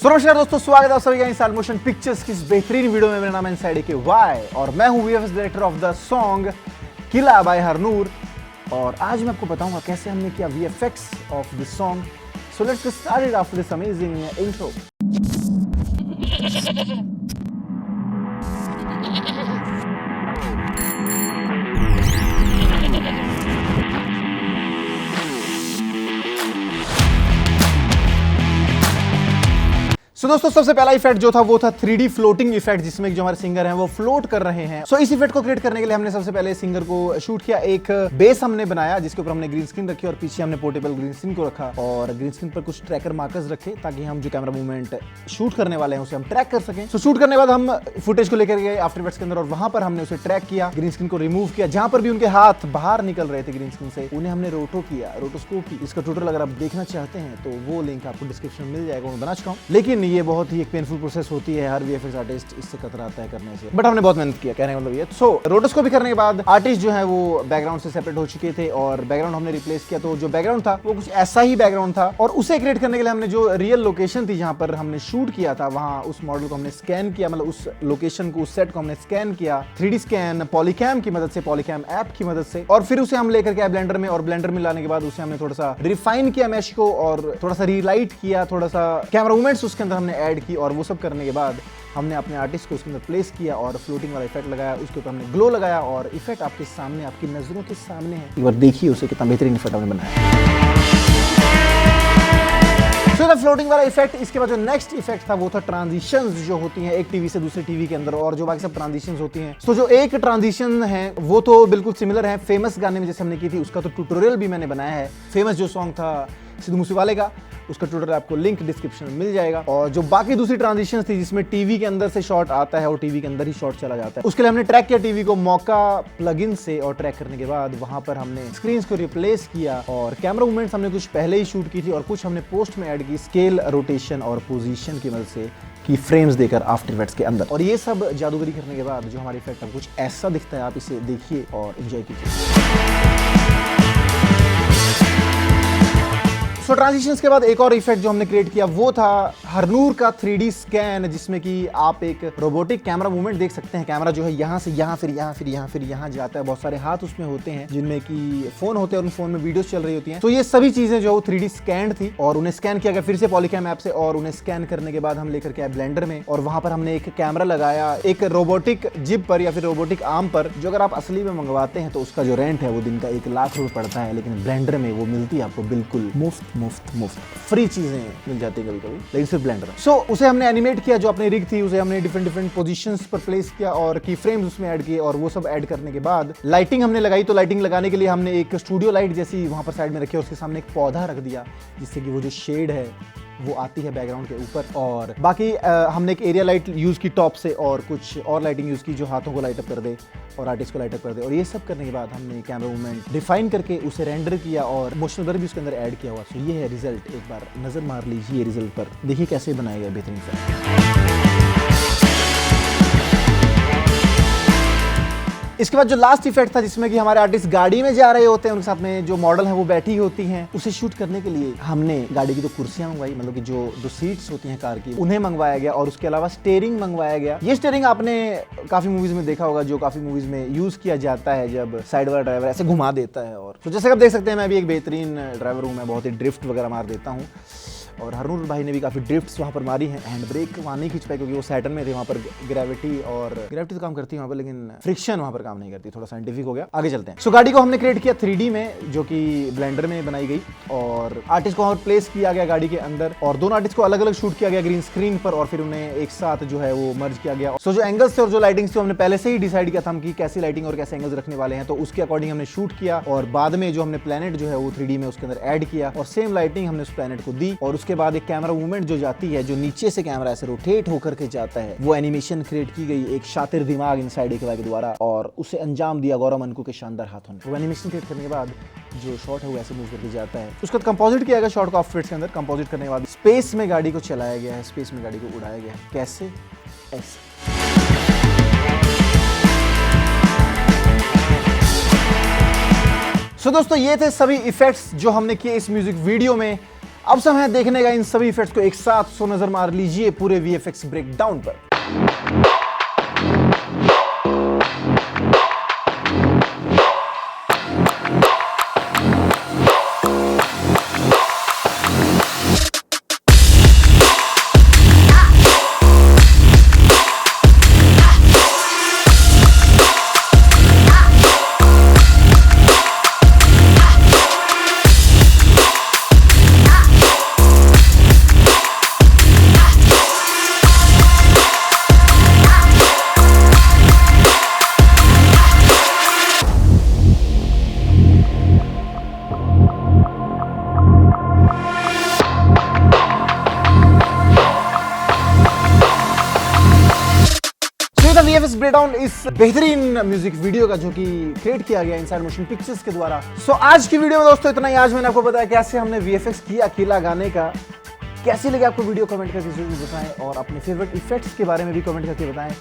नमस्कार दोस्तों, स्वागत है आप सभी का इंसाइड मोशन पिक्चर्स की इस बेहतरीन वीडियो में। मेरा नाम है इनसाइड के वाई और मैं हूं VFX director of the song Kila by Harnoor. और आज मैं आपको बताऊंगा कैसे हमने किया VFX of this song. So let's get started after this amazing intro. So दोस्तों, सबसे पहला इफेक्ट जो था वो था 3D फ्लोटिंग इफेक्ट, जिसमें जो हमारे सिंगर हैं वो फ्लोट कर रहे हैं। सो इस इफेक्ट को क्रिएट करने के लिए हमने सबसे पहले सिंगर को शूट किया। एक बेस हमने बनाया जिसके ऊपर हमने ग्रीन स्क्रीन रखी और पीछे हमने पोर्टेबल ग्रीन स्क्रीन को रखा और ग्रीन स्क्रीन पर कुछ ट्रैकर मार्कर्स रखे ताकि हम जो कैमरा मूवमेंट शूट करने वाले हैं उसे हम ट्रैक कर सकें। सो शूट करने के बाद हम फुटेज को लेकर गए आफ्टर इफेक्ट्स के अंदर और वहां पर हमने उसे ट्रैक किया, ग्रीन स्क्रीन को रिमूव किया। जहां पर भी उनके हाथ बाहर निकल रहे थे ग्रीन स्क्रीन से, उन्हें हमने रोटो किया, रोटोस्कोप की। इसका ट्यूटोरियल अगर आप देखना चाहते हैं तो वो लिंक आपको डिस्क्रिप्शन में मिल जाएगा, मैं बना चुका हूं। लेकिन ये बहुत ही एक पेनफुल प्रोसेस होती है, हर वीएफएक्स आर्टिस्ट इससे कतराता है करने से, बट हमने बहुत मेहनत किया, कहने का मतलब ये। सो रोटोस्कोपी करने के बाद आर्टिस्ट जो है वो बैकग्राउंड से सेपरेट हो चुके थे और बैकग्राउंड हमने रिप्लेस किया। तो जो बैकग्राउंड था वो कुछ ऐसा ही बैकग्राउंड था और उसे क्रिएट करने के लिए हमने जो रियल लोकेशन थी जहां पर हमने शूट किया था, वहां उस मॉडल को हमने स्कैन किया, मतलब उस लोकेशन को, उस सेट को हमने स्कैन किया 3D स्कैन पॉलीकैम की मदद से, पॉलीकैम ऐप की मदद से। और फिर उसे हम लेकर के आए ब्लेंडर में और ब्लेंडर में लाने के बाद उसे हमने थोड़ा सा रिफाइन किया मैश को और थोड़ा सा रीलाइट किया, थोड़ा सा कैमरा मूवमेंट्स उसके अंदर हमने ऐड की। और वो सब करने के बाद हमने अपने आर्टिस्ट को उसके अंदर प्लेस किया और फ्लोटिंग वाला इफेक्ट लगाया, उसके ऊपर हमने ग्लो लगाया और इफेक्ट आपके सामने, आपकी नजरों के सामने है। एक बार देखिए उसे, कितना बेहतरीन इफेक्ट हमने बनाया। फ्लोटिंग वाला इफेक्ट। इसके बाद जो नेक्स्ट इफेक्ट था वो था ट्रांजिशंस जो होती हैं एक टीवी से दूसरे टीवी के अंदर और जो बाकी सब ट्रांजिशंस होती हैं। तो जो एक ट्रांजिशन है वो तो बिल्कुल सिमिलर है फेमस गाने में जैसे हमने की थी, उसका तो ट्यूटोरियल भी मैंने बनाया है। फेमस जो सॉन्ग था सिद्धू मूसेवाले का, उसका ट्यूटोरियल आपको लिंक डिस्क्रिप्शन में मिल जाएगा। और जो बाकी दूसरी ट्रांजिशंस थी जिसमें टीवी के अंदर से शॉट आता है और टीवी के अंदर ही शॉट चला जाता है, उसके लिए हमने ट्रैक किया टीवी को मौका प्लगइन से और ट्रैक करने के बाद वहां पर हमने स्क्रीन्स को रिप्लेस किया और कैमरा मूवमेंट्स हमने कुछ पहले ही शूट की थी और कुछ हमने पोस्ट में ऐड की, स्केल, रोटेशन और पोजीशन की मदद से की फ्रेम्स देकर आफ्टर इफेक्ट्स के अंदर। और ये सब जादूगरी करने के बाद जो हमारा इफेक्ट है कुछ ऐसा दिखता है। आप इसे देखिए और एंजॉय कीजिए। सो ट्रांजिशंस के बाद एक और इफेक्ट जो हमने क्रिएट किया वो था हरनूर का 3D स्कैन, जिसमें कि आप एक रोबोटिक कैमरा मूवमेंट देख सकते हैं। कैमरा जो है यहाँ से यहाँ, फिर यहाँ, फिर यहाँ, फिर यहाँ जाता है। बहुत सारे हाथ उसमें होते हैं जिनमें कि फोन होते हैं और उन फोन में वीडियोस चल रही होती हैं। तो ये सभी चीजें जो 3D स्कैन थी और उन्हें स्कैन किया गया फिर से पॉलीकैम ऐप से और उन्हें स्कैन करने के बाद हम लेकर के आए ब्लेंडर में और वहां पर हमने एक कैमरा लगाया एक रोबोटिक जिप पर या फिर रोबोटिक आर्म पर, जो अगर आप असली में मंगवाते हैं तो उसका जो रेंट है वो दिन का 1 लाख रुपए पड़ता है, लेकिन ब्लेंडर में वो मिलती है आपको बिल्कुल मुफ्त फ्री चीजें मिल जाती है कभी कभी, लेकिन सिर्फ ब्लेंडर। सो उसे हमने एनिमेट किया, जो अपनी रिग थी उसे हमने डिफरेंट पोजीशंस पर प्लेस किया और की फ्रेम्स उसमें ऐड किए और वो सब ऐड करने के बाद लाइटिंग हमने लगाई। तो लाइटिंग लगाने के लिए हमने एक स्टूडियो लाइट जैसी वहां पर साइड में रखी और उसके सामने एक पौधा रख दिया जिससे कि वो जो शेड है वो आती है बैकग्राउंड के ऊपर। और बाकी हमने एक एरिया लाइट यूज की टॉप से और कुछ और लाइटिंग यूज की जो हाथों को लाइट अप कर दे और आर्टिस्ट को लाइट अप कर दे। और ये सब करने के बाद हमने कैमरा मूवमेंट डिफाइन करके उसे रेंडर किया और मोशन ब्लर भी उसके अंदर ऐड किया हुआ। तो ये है रिजल्ट, एक बार नजर मार लीजिए रिजल्ट पर, देखिए कैसे बनाया गया बेहतरीन से। इसके बाद जो लास्ट इफेक्ट था जिसमें कि हमारे आर्टिस्ट गाड़ी में जा रहे होते हैं, उनके साथ में जो मॉडल है वो बैठी होती हैं, उसे शूट करने के लिए हमने गाड़ी की जो कुर्सियां मंगवाई, मतलब कि जो सीट्स होती हैं कार की, उन्हें मंगवाया गया और उसके अलावा स्टीयरिंग मंगवाया गया। ये स्टीयरिंग आपने काफी मूवीज में देखा होगा, जो काफी मूवीज में यूज किया जाता है जब साइड वाला ड्राइवर ऐसे घुमा देता है। और तो जैसे आप देख सकते हैं मैं भी एक बेहतरीन ड्राइवर हूँ, मैं बहुत ही ड्रिफ्ट वगैरह मार देता हूँ और हरनूर भाई ने भी काफी ड्रिफ्ट्स वहां पर मारी हैं। हैंड ब्रेक वहां नहीं खींच पाए क्योंकि वो सैटर्न में थे, वहां पर ग्रेविटी तो काम करती है वहां पर, लेकिन फ्रिक्शन वहां पर काम नहीं करती। थोड़ा साइंटिफिक हो गया, आगे चलते हैं। सो गाड़ी को हमने क्रिएट किया 3D में, जो कि ब्लेंडर में बनाई गई और आर्टिस्ट को वहां पर प्लेस किया गया गाड़ी के अंदर और दोनों आर्टिस्ट को अलग अलग शूट किया गया ग्रीन स्क्रीन पर और फिर उन्हें एक साथ जो है वो मर्ज किया गया। सो जो एंगल्स थे और जो लाइटिंग्स थे हमने पहले से ही डिसाइड किया था हम कि कैसी लाइटिंग और कैसे एंगल्स रखने वाले हैं, तो उसके अकॉर्डिंग हमने शूट किया और बाद में जो हमने प्लेनेट जो है वो 3D में उसके अंदर ऐड किया और सेम लाइटिंग हमने उस प्लेनेट को दी। और उसके बाद एक कैमरा मूवमेंट जो जाती है, जो नीचे से कैमरा ऐसे रोटेट होकर के जाता है, वो एनिमेशन क्रिएट की गई एक शातिर दिमाग इनसाइड के द्वारा और उसे अंजाम दिया गौरव मनकू के शानदार हाथों ने। वो एनिमेशन क्रिएट करने के बाद जो शॉट है वो ऐसे मूव करके जाता है। उसके बाद कंपोजिट किया गया शॉट को आफ्टर के अंदर। कंपोजिट करने के बाद स्पेस में गाड़ी को चलाया गया है, स्पेस में गाड़ी को उड़ाया गया है। कैसे? ऐसे। सो दोस्तों ये थे सभी इफेक्ट्स जो हमने किए इस म्यूजिक वीडियो में। अब समय है देखने का इन सभी इफेक्ट्स को एक साथ, सो नजर मार लीजिए पूरे VFX ब्रेकडाउन पर। VFX ब्रेकडाउन इस बेहतरीन म्यूजिक वीडियो का जो कि क्रिएट किया गया इनसाइड मोशन पिक्चर्स के द्वारा। सो आज की वीडियो में दोस्तों इतना ही। आज मैंने आपको बताया कैसे हमने VFX किया अकेला गाने का। कैसी लगी आपको वीडियो, कमेंट करके जरूर बताएं और अपने फेवरेट इफेक्ट्स के बारे में भी कमेंट करके बताएं।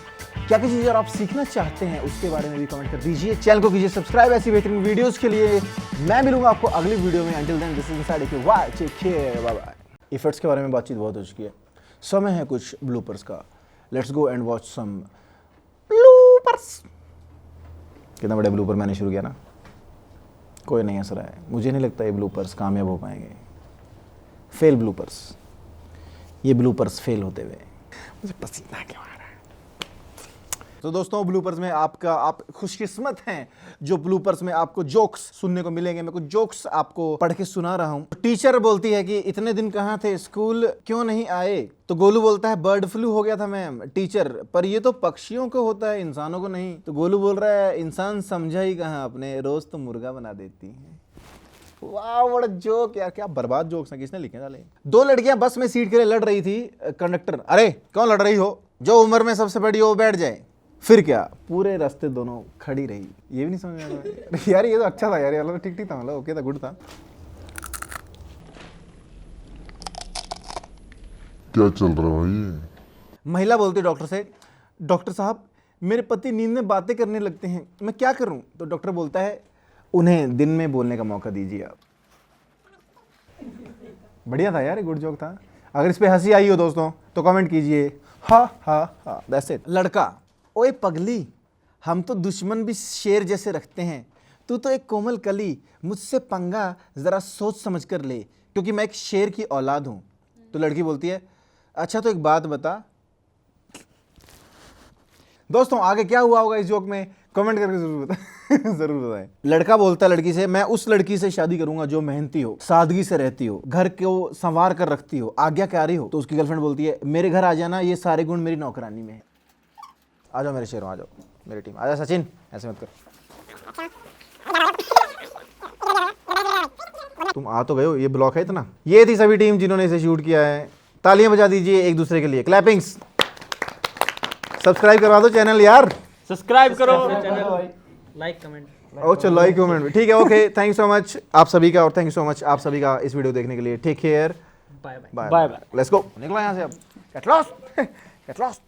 क्या क्या चीज़ अगर आप सीखना चाहते हैं उसके बारे में भी कमेंट कर दीजिए। चैनल को कीजिए सब्सक्राइब ऐसी बेहतरीन वीडियोस के लिए। मैं मिलूंगा आपको अगली वीडियो में। Until then this is inside K watch care, bye bye. Effects के बारे में बातचीत बहुत हो चुकी है, समय है कुछ ब्लूपर्स का। Let's go and watch some bloopers. कितना बड़े ब्लूपर मैंने शुरू किया ना, कोई नहीं हंस रहा है। मुझे नहीं लगता ये ब्लूपर्स कामयाब हो पाएंगे। फेल ब्लूपर्स, ये ब्लूपर्स फेल होते हुए मुझे पसीना क्यों आ रहा है। तो दोस्तों ब्लूपर्स में आप खुशकिस्मत हैं जो ब्लूपर्स में आपको जोक्स सुनने को मिलेंगे। मैं कुछ जोक्स आपको पढ़ के सुना रहा हूँ। टीचर बोलती है कि इतने दिन कहाँ थे, स्कूल क्यों नहीं आए? तो गोलू बोलता है बर्ड फ्लू हो गया था मैम। टीचर, पर ये तो पक्षियों को होता है, इंसानों को नहीं। तो गोलू बोल रहा है इंसान समझा ही कहाँ आपने, रोज तो मुर्गा बना देती है। वाह बड़ा जोक यार, क्या बर्बाद जोक्स हैं, किसने लिखे डाले। दो लड़कियां बस में सीट के लिए लड़ रही थी। कंडक्टर, अरे क्यों लड़ रही हो, जो उम्र में सबसे बड़ी हो वो बैठ जाए। फिर क्या, पूरे रास्ते दोनों खड़ी रही। ये भी नहीं समझ में आया यार, ये तो अच्छा था यार, ये ठीक था, मतलब ओके था, गुड था। क्या चल रहा है भाई? महिला बोलती डॉक्टर से, डॉक्टर साहब मेरे पति नींद में बातें करने लगते हैं, मैं क्या करूं? तो डॉक्टर बोलता है उन्हें दिन में बोलने का मौका दीजिए आप। बढ़िया था यार, ये गुड जोक था। अगर इस पे हंसी आई हो दोस्तों तो कमेंट कीजिए हा हा हा, दैट्स इट। लड़का, ओए पगली, हम तो दुश्मन भी शेर जैसे रखते हैं, तू तो एक कोमल कली, मुझसे पंगा जरा सोच समझ कर ले, क्योंकि मैं एक शेर की औलाद हूं। तो लड़की बोलती है अच्छा तो एक बात बता। दोस्तों आगे क्या हुआ होगा इस जोक में, कमेंट करके जरूर बताएं जरूर बताएं। लड़का बोलता है लड़की से, मैं उस लड़की से शादी करूंगा जो मेहनती हो, सादगी से रहती हो, घर को संवार कर रखती हो, आज्ञाकारी हो। तो उसकी गर्लफ्रेंड बोलती है मेरे घर आ जाना, ये सारे गुण मेरी नौकरानी में है। आ जाओ मेरे शेरों, आ जाओ मेरी टीम, आ जाओ सचिन, ऐसे मत कर। तुम आ तो गए हो, ये ब्लॉक है इतना। ये थी सभी टीम जिन्होंने इसे शूट किया है। तालियां बजा दीजिए एक दूसरे के लिए, क्लैपिंग्स। सब्सक्राइब करवा दो चैनल यार, सब्सक्राइब करो चैनल, लाइक कमेंट। ओ चलो लाइक कमेंट भी ठीक है। Okay thank you so much आप सभी का, और थैंक यू सो मच आप सभी का इस वीडियो देखने के लिए। Take care, bye bye bye. Let's go, निकलो यहाँ से अब। Get lost get lost.